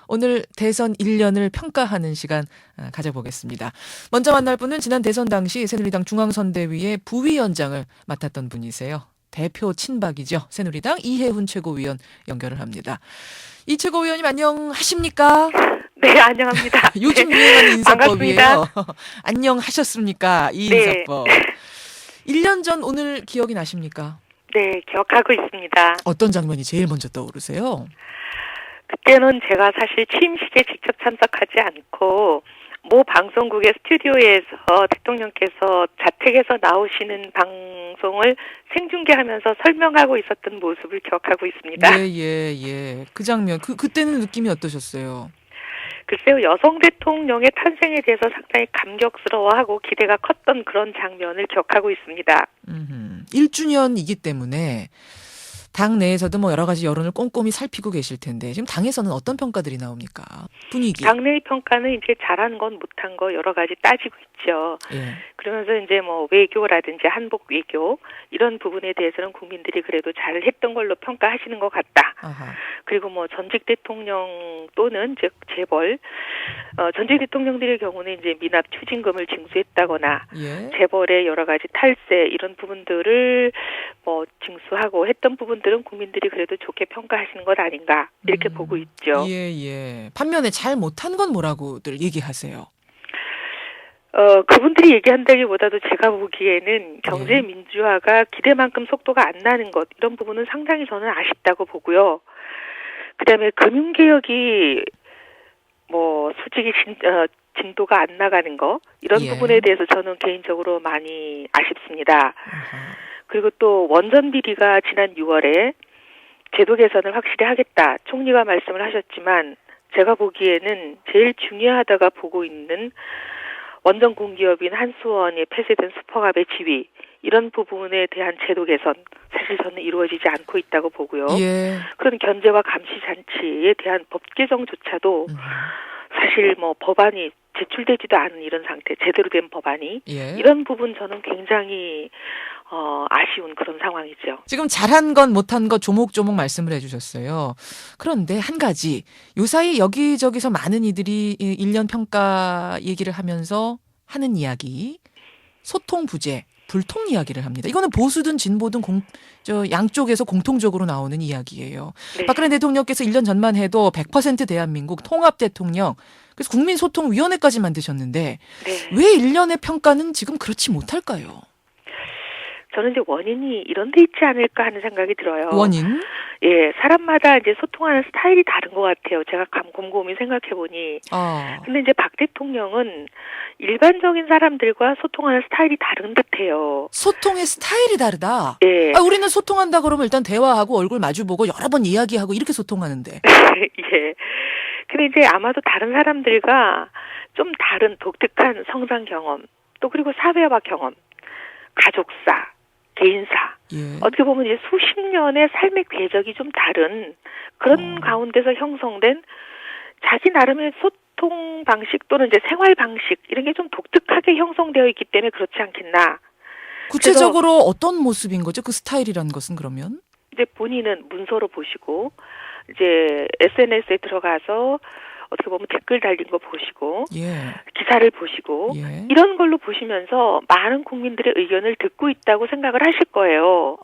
오늘 대선 1년을 평가하는 시간 가져보겠습니다. 먼저 만날 분은 지난 대선 당시 새누리당 중앙선대위의 부위원장을 맡았던 분이세요. 대표 친박이죠. 새누리당 이해훈 최고위원 연결을 합니다. 이 최고위원님 안녕하십니까? 네, 안녕합니다. 요즘 네, 유행하는 인사법이에요. 반갑습니다. 안녕하셨습니까? 이 네. 인사법. 1년 전 오늘 기억이 나십니까? 네, 기억하고 있습니다. 어떤 장면이 제일 먼저 떠오르세요? 그때는 제가 사실 취임식에 직접 참석하지 않고 모 방송국의 스튜디오에서 대통령께서 자택에서 나오시는 방송을 생중계하면서 설명하고 있었던 모습을 기억하고 있습니다. 예. 그 장면, 그때는 느낌이 어떠셨어요? 글쎄요, 여성 대통령의 탄생에 대해서 상당히 감격스러워하고 기대가 컸던 그런 장면을 기억하고 있습니다. 1주년이기 때문에 당 내에서도 뭐 여러 가지 여론을 꼼꼼히 살피고 계실 텐데 지금 당에서는 어떤 평가들이 나옵니까? 분위기. 당내의 평가는 이제 잘한 건 못한 거 여러 가지 따지고 있죠. 예. 그러면서 이제 뭐 외교라든지 한복 외교 이런 부분에 대해서는 국민들이 그래도 잘했던 걸로 평가하시는 것 같다. 아하. 그리고 뭐 전직 대통령 또는 즉 재벌 전직 대통령들의 경우는 이제 미납 추징금을 징수했다거나 예. 재벌의 여러 가지 탈세 이런 부분들을 뭐 징수하고 했던 부분들은 국민들이 그래도 좋게 평가하시는 것 아닌가 이렇게 보고 있죠. 예. 반면에 잘 못한 건 뭐라고들 얘기하세요? 그분들이 얘기한다기보다도 제가 보기에는 경제 민주화가 기대만큼 속도가 안 나는 것 이런 부분은 상당히 저는 아쉽다고 보고요. 그다음에 금융개혁이 뭐 솔직히 진도가 안 나가는 거 이런 예. 부분에 대해서 저는 개인적으로 많이 아쉽습니다. 아하. 그리고 또 원전 비리가 지난 6월에 제도 개선을 확실히 하겠다 총리가 말씀을 하셨지만 제가 보기에는 제일 중요하다가 보고 있는 원전 공기업인 한수원이 폐쇄된 슈퍼갑의 지위 이런 부분에 대한 제도 개선 사실 저는 이루어지지 않고 있다고 보고요. 예. 그런 견제와 감시 장치에 대한 법 개정조차도 사실 뭐 법안이 제출되지도 않은 이런 상태, 제대로 된 법안이 예. 이런 부분 저는 굉장히 아쉬운 그런 상황이죠. 지금 잘한 건 못한 것 조목조목 말씀을 해주셨어요. 그런데 한 가지 요사이 여기저기서 많은 이들이 1년 평가 얘기를 하면서 하는 이야기 소통 부재, 불통 이야기를 합니다. 이거는 보수든 진보든 양쪽에서 공통적으로 나오는 이야기예요. 네. 박근혜 대통령께서 1년 전만 해도 100% 대한민국 통합 대통령 그래서 국민소통위원회까지 만드셨는데 네. 왜 1년의 평가는 지금 그렇지 못할까요? 저는 이제 원인이 이런 데 있지 않을까 하는 생각이 들어요. 원인? 예, 사람마다 이제 소통하는 스타일이 다른 것 같아요. 제가 곰곰이 생각해보니. 근데 이제 박 대통령은 일반적인 사람들과 소통하는 스타일이 다른 듯해요. 소통의 스타일이 다르다. 예. 우리는 소통한다 그러면 일단 대화하고 얼굴 마주보고 여러 번 이야기하고 이렇게 소통하는데. 예. 근데 이제 아마도 다른 사람들과 좀 다른 독특한 성장 경험, 또 그리고 사회화 경험, 가족사, 개인사. 예. 어떻게 보면 이제 수십 년의 삶의 궤적이 좀 다른 그런 가운데서 형성된 자기 나름의 소통 방식 또는 이제 생활 방식 이런 게 좀 독특하게 형성되어 있기 때문에 그렇지 않겠나. 구체적으로 어떤 모습인 거죠? 그 스타일이라는 것은 그러면? 이제 본인은 문서로 보시고 이제 SNS에 들어가서 어떻게 보면 댓글 달린 거 보시고 예. 기사를 보시고 예. 이런 걸로 보시면서 많은 국민들의 의견을 듣고 있다고 생각을 하실 거예요.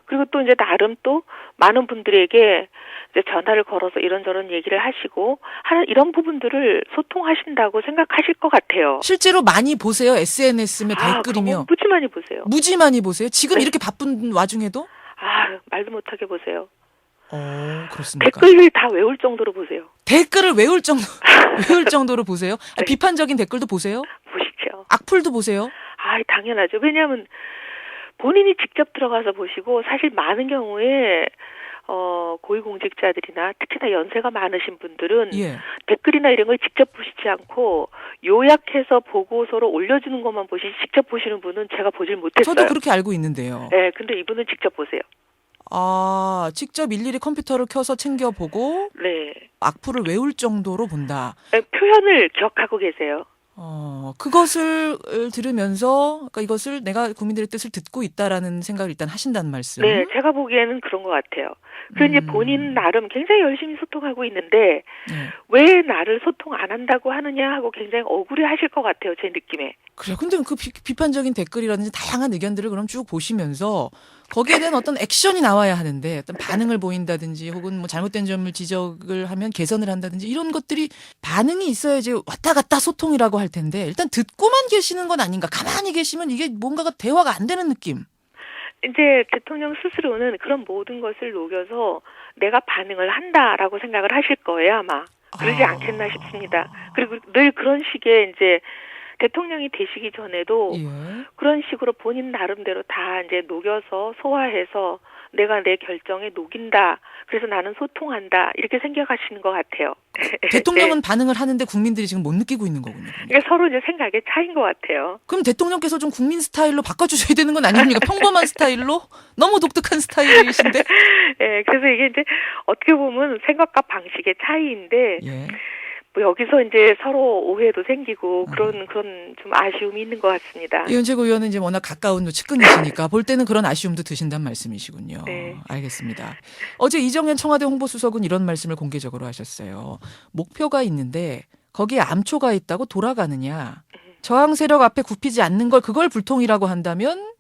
그리고 또 이제 나름 또 많은 분들에게 이제 전화를 걸어서 이런저런 얘기를 하시고 하는 이런 부분들을 소통하신다고 생각하실 것 같아요. 실제로 많이 보세요? SNS에 댓글이며. 무지 많이 보세요. 무지 많이 보세요? 지금 네. 이렇게 바쁜 와중에도? 말도 못하게 보세요. 그렇습니까? 댓글을 다 외울 정도로 보세요. 댓글을 외울 정도로 보세요? 네. 비판적인 댓글도 보세요? 보시죠. 악플도 보세요? 당연하죠. 왜냐하면 본인이 직접 들어가서 보시고 사실 많은 경우에 고위공직자들이나 특히나 연세가 많으신 분들은 예. 댓글이나 이런 걸 직접 보시지 않고 요약해서 보고서로 올려주는 것만 보시지 직접 보시는 분은 제가 보질 못했어요. 저도 그렇게 알고 있는데요. 네, 근데 이분은 직접 보세요. 직접 일일이 컴퓨터를 켜서 챙겨보고 네. 악플을 외울 정도로 본다. 표현을 기억하고 계세요. 그것을 들으면서 그러니까 이것을 내가 국민들의 뜻을 듣고 있다라는 생각을 일단 하신다는 말씀. 네, 제가 보기에는 그런 것 같아요. 그리고 이제 본인 나름 굉장히 열심히 소통하고 있는데 네. 왜 나를 소통 안 한다고 하느냐 하고 굉장히 억울해하실 것 같아요. 제 느낌에. 그래요. 근데 그 비판적인 댓글이라든지 다양한 의견들을 그럼 쭉 보시면서 거기에 대한 어떤 액션이 나와야 하는데 어떤 반응을 보인다든지 혹은 뭐 잘못된 점을 지적을 하면 개선을 한다든지 이런 것들이 반응이 있어야지 왔다 갔다 소통이라고 할 텐데 일단 듣고만 계시는 건 아닌가. 가만히 계시면 이게 뭔가가 대화가 안 되는 느낌. 이제 대통령 스스로는 그런 모든 것을 녹여서 내가 반응을 한다라고 생각을 하실 거예요, 아마. 그러지 않겠나 싶습니다. 그리고 늘 그런 식의 이제 대통령이 되시기 전에도 예. 그런 식으로 본인 나름대로 다 이제 녹여서 소화해서 내가 내 결정에 녹인다. 그래서 나는 소통한다. 이렇게 생각하시는 것 같아요. 대통령은 네. 반응을 하는데 국민들이 지금 못 느끼고 있는 거군요. 그러니까 서로 이제 생각의 차이인 것 같아요. 그럼 대통령께서 좀 국민 스타일로 바꿔주셔야 되는 건 아닙니까? 평범한 스타일로? 너무 독특한 스타일이신데? 네, 그래서 이게 이제 어떻게 보면 생각과 방식의 차이인데 예. 뭐 여기서 이제 서로 오해도 생기고 그런 좀 아쉬움이 있는 것 같습니다. 이현재 의원은 이제 워낙 가까운 측근이시니까 볼 때는 그런 아쉬움도 드신다는 말씀이시군요. 네. 알겠습니다. 어제 이정현 청와대 홍보수석은 이런 말씀을 공개적으로 하셨어요. 목표가 있는데 거기에 암초가 있다고 돌아가느냐. 저항 세력 앞에 굽히지 않는 걸 그걸 불통이라고 한다면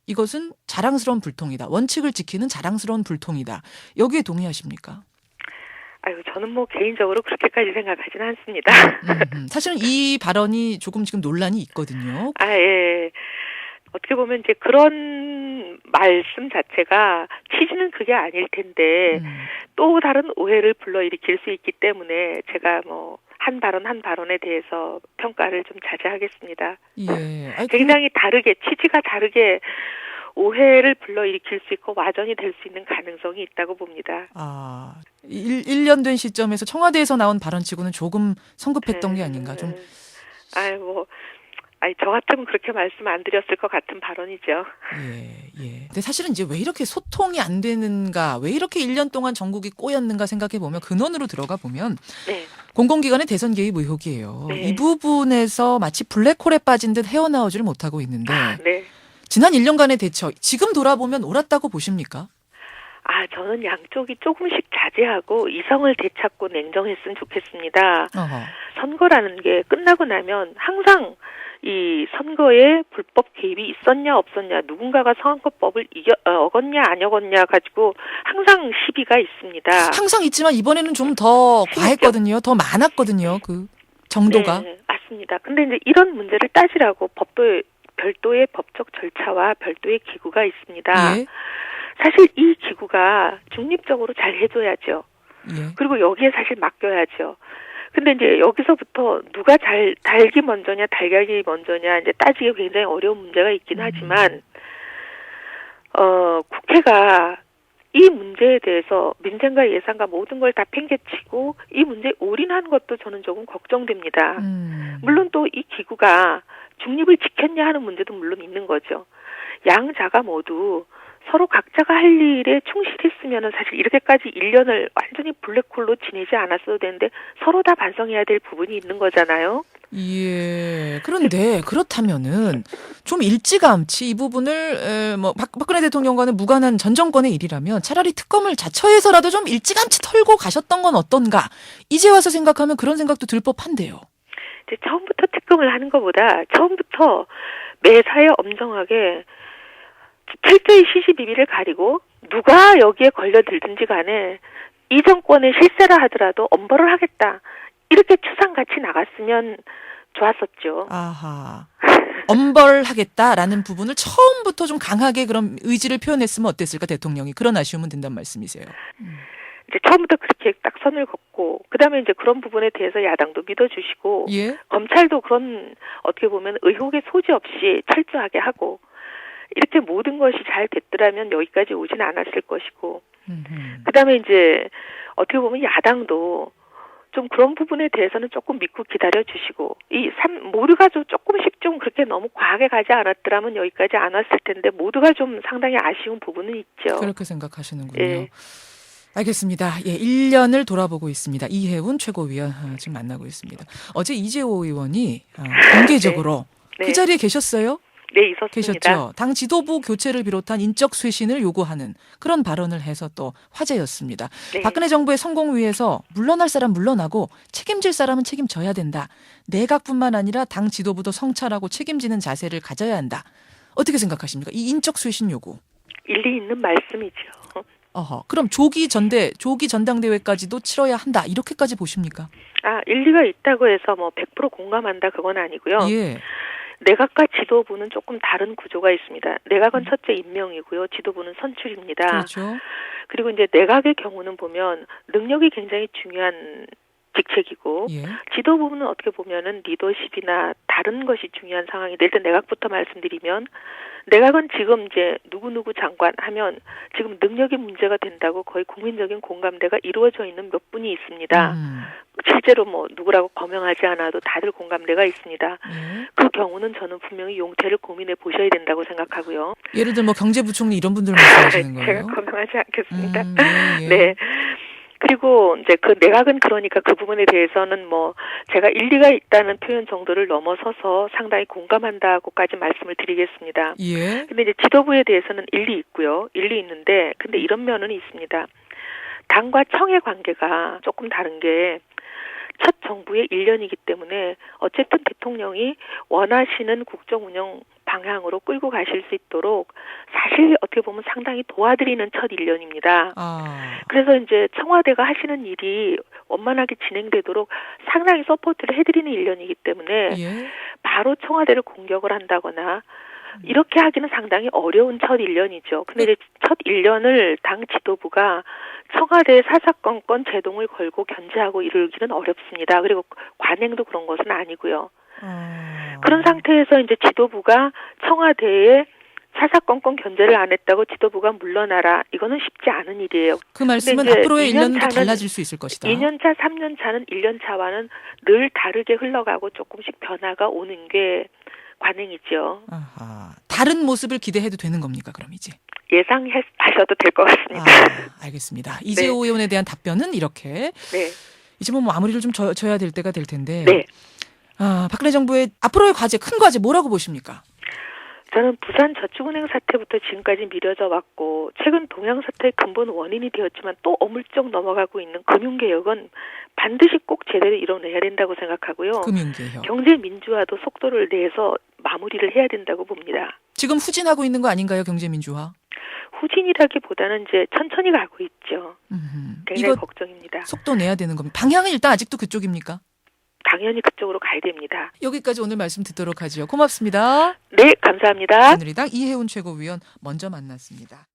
이것은 자랑스러운 불통이다. 원칙을 지키는 자랑스러운 불통이다. 여기에 동의하십니까? 아유, 저는 뭐 개인적으로 그렇게까지 생각하지는 않습니다. 사실은 이 발언이 조금 지금 논란이 있거든요. 아, 예. 어떻게 보면 이제 그런 말씀 자체가 취지는 그게 아닐 텐데 또 다른 오해를 불러일으킬 수 있기 때문에 제가 뭐 한 발언에 대해서 평가를 좀 자제하겠습니다. 예. 아니, 굉장히 다르게 취지가 다르게 오해를 불러일으킬 수 있고 와전이 될 수 있는 가능성이 있다고 봅니다. 1년 된 시점에서 청와대에서 나온 발언치고는 조금 성급했던 게 아닌가 좀. 저 같으면 그렇게 말씀 안 드렸을 것 같은 발언이죠. 예. 근데 사실은 이제 왜 이렇게 소통이 안 되는가, 왜 이렇게 1년 동안 전국이 꼬였는가 생각해 보면 근원으로 들어가 보면 네. 공공기관의 대선 개입 의혹이에요. 네. 이 부분에서 마치 블랙홀에 빠진 듯 헤어나오지를 못하고 있는데 네. 지난 1년간의 대처 지금 돌아보면 옳았다고 보십니까? 저는 양쪽이 조금씩 자제하고 이성을 되찾고 냉정했으면 좋겠습니다. 선거라는 게 끝나고 나면 항상 이 선거에 불법 개입이 있었냐 없었냐, 누군가가 선거법을 어겼냐 안 어겼냐 가지고 항상 시비가 있습니다. 항상 있지만 이번에는 좀 더 과했거든요. 더 많았거든요. 그 정도가. 네, 맞습니다. 근데 이제 이런 문제를 따지라고 별도의 법적 절차와 별도의 기구가 있습니다. 예. 사실 이 기구가 중립적으로 잘 해줘야죠. 예. 그리고 여기에 사실 맡겨야죠. 근데 이제 여기서부터 누가 달기 먼저냐 달걀이 먼저냐 이제 따지기 굉장히 어려운 문제가 있긴 하지만 국회가 이 문제에 대해서 민생과 예산과 모든 걸 다 팽개치고 이 문제에 올인하는 것도 저는 조금 걱정됩니다. 물론 또 이 기구가 중립을 지켰냐 하는 문제도 물론 있는 거죠. 양자가 모두 서로 각자가 할 일에 충실했으면 사실 이렇게까지 1년을 완전히 블랙홀로 지내지 않았어도 되는데 서로 다 반성해야 될 부분이 있는 거잖아요. 예. 그런데 그렇다면은 좀 일찌감치 이 부분을 박근혜 대통령과는 무관한 전 정권의 일이라면 차라리 특검을 자처해서라도 좀 일찌감치 털고 가셨던 건 어떤가? 이제 와서 생각하면 그런 생각도 들 법한데요. 이제 처음부터 특검을 하는 것보다 처음부터 매사에 엄정하게 철저히 시시비비를 가리고 누가 여기에 걸려들든지 간에 이 정권의 실세라 하더라도 엄벌을 하겠다. 이렇게 추상같이 나갔으면 좋았었죠. 아하. 엄벌하겠다라는 부분을 처음부터 좀 강하게 그런 의지를 표현했으면 어땠을까 대통령이. 그런 아쉬움은 든다는 말씀이세요. 이제 처음부터 그렇게 딱 선을 긋고 그다음에 이제 그런 부분에 대해서 야당도 믿어주시고 예? 검찰도 그런 어떻게 보면 의혹의 소지 없이 철저하게 하고 이렇게 모든 것이 잘 됐더라면 여기까지 오진 않았을 것이고 그다음에 이제 어떻게 보면 야당도 좀 그런 부분에 대해서는 조금 믿고 기다려주시고 모두가 좀 조금씩 좀 그렇게 너무 과하게 가지 않았더라면 여기까지 안 왔을 텐데 모두가 좀 상당히 아쉬운 부분은 있죠. 그렇게 생각하시는군요. 예. 알겠습니다. 예, 1년을 돌아보고 있습니다. 이혜훈 최고위원 지금 만나고 있습니다. 어제 이재호 의원이 공개적으로 네. 그 자리에 계셨어요? 네, 있었습니다. 계셨죠. 당 지도부 교체를 비롯한 인적 쇄신을 요구하는 그런 발언을 해서 또 화제였습니다. 네. 박근혜 정부의 성공 위해서 물러날 사람 물러나고 책임질 사람은 책임져야 된다. 내각뿐만 아니라 당 지도부도 성찰하고 책임지는 자세를 가져야 한다. 어떻게 생각하십니까? 이 인적 쇄신 요구. 일리 있는 말씀이죠. 그럼 조기 전당대회까지도 치러야 한다. 이렇게까지 보십니까? 일리가 있다고 해서 뭐 100% 공감한다 그건 아니고요. 예. 내각과 지도부는 조금 다른 구조가 있습니다. 내각은 첫째 임명이고요. 지도부는 선출입니다. 그렇죠. 그리고 이제 내각의 경우는 보면 능력이 굉장히 중요한 직책이고 예. 지도부는 어떻게 보면은 리더십이나 다른 것이 중요한 상황인데 일단 내각부터 말씀드리면 내각은 지금 이제 누구누구 장관 하면 지금 능력이 문제가 된다고 거의 국민적인 공감대가 이루어져 있는 몇 분이 있습니다. 실제로 뭐 누구라고 거명하지 않아도 다들 공감대가 있습니다. 예. 그 경우는 저는 분명히 용태를 고민해 보셔야 된다고 생각하고요. 예를 들어 뭐 경제부총리 이런 분들 말씀하시는 거예요? 제가 거명하지 않겠습니다. 예. 네. 그리고 이제 그 내각은 그러니까 그 부분에 대해서는 뭐 제가 일리가 있다는 표현 정도를 넘어서서 상당히 공감한다고까지 말씀을 드리겠습니다. 예. 근데 이제 지도부에 대해서는 일리 있고요. 일리 있는데 근데 이런 면은 있습니다. 당과 청의 관계가 조금 다른 게 첫 정부의 1년이기 때문에 어쨌든 대통령이 원하시는 국정 운영 방향으로 끌고 가실 수 있도록 사실 어떻게 보면 상당히 도와드리는 첫 1년입니다. 그래서 이제 청와대가 하시는 일이 원만하게 진행되도록 상당히 서포트를 해드리는 1년이기 때문에 예. 바로 청와대를 공격을 한다거나 이렇게 하기는 상당히 어려운 첫 1년이죠. 근데 이제 첫 1년을 당 지도부가 청와대의 사사건건 제동을 걸고 견제하고 이르기는 어렵습니다. 그리고 관행도 그런 것은 아니고요. 그런 상태에서 이제 지도부가 청와대에 사사건건 견제를 안 했다고 지도부가 물러나라. 이거는 쉽지 않은 일이에요. 그 말씀은 앞으로의 1년도 달라질 수 있을 것이다. 2년차, 3년차는 1년차와는 늘 다르게 흘러가고 조금씩 변화가 오는 게 관행이죠. 다른 모습을 기대해도 되는 겁니까, 그럼 이제? 예상하셔도 될 것 같습니다. 알겠습니다. 이재호 의원에 대한 답변은 이렇게. 네. 이제 뭐 마무리를 좀 져야 될 때가 될 텐데. 네. 박근혜 정부의 앞으로의 과제, 큰 과제 뭐라고 보십니까? 저는 부산저축은행 사태부터 지금까지 미뤄져 왔고 최근 동양 사태의 근본 원인이 되었지만 또 어물쩍 넘어가고 있는 금융개혁은 반드시 꼭 제대로 이뤄내야 된다고 생각하고요. 금융개혁. 경제민주화도 속도를 내서 마무리를 해야 된다고 봅니다. 지금 후진하고 있는 거 아닌가요, 경제민주화? 후진이라기보다는 이제 천천히 가고 있죠. 굉장히 걱정입니다. 속도 내야 되는 겁니다. 방향은 일단 아직도 그쪽입니까? 당연히 그쪽으로 가야 됩니다. 여기까지 오늘 말씀 듣도록 하죠. 고맙습니다. 네, 감사합니다. 새누리당 이혜훈 최고위원 먼저 만났습니다.